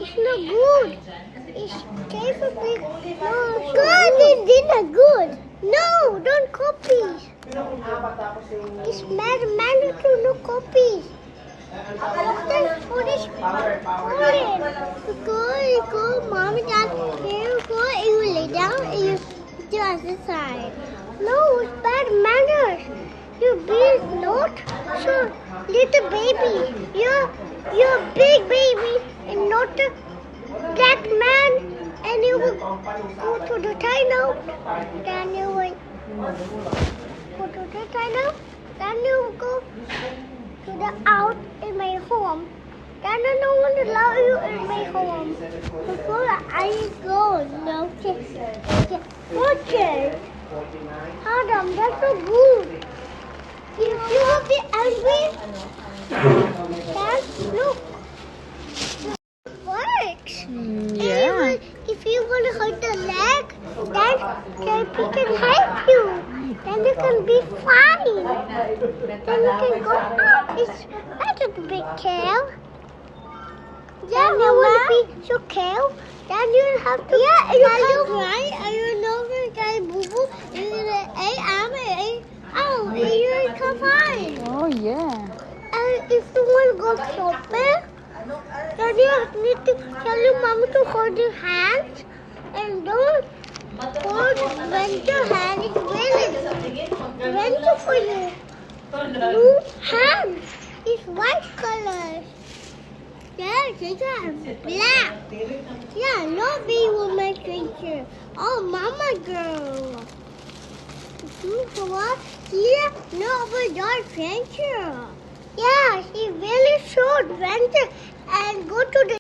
It's not good. It's capable. No, God, it's not good. No, don't copy. It's mandatory, no copy. That's for this go, mom and dad, here you go, and you lay down and you do exercise. No, it's bad manners. Your baby is not so little baby. You're a big baby and not a black man. And you will go to the tunnel. Then you will go to the tunnel. Then you will go to the out in my home. Then no one allow you in my home. Before I go, no watch it. Adam, that's so good. If you will be angry, then look. It works. Yeah. If you want to hurt the leg, then we can help you. Then you can be fine. Then you can go up. It's better to be careful. Yeah, you want to be so careful. Then you have to. Yeah, you have to cry. And you know when you get boo boo, you're gonna oh, you're fine. Oh, yeah. And if you want to go shopping, then you need to tell your mom to hold your hands and don't hold when your hand is really painful for you. Blue hands is white color. Yeah, these are black. Yeah, no bee will make picture. Oh, mama girl. What? Yeah, no, but your adventure. Yeah, she really showed adventure and go to the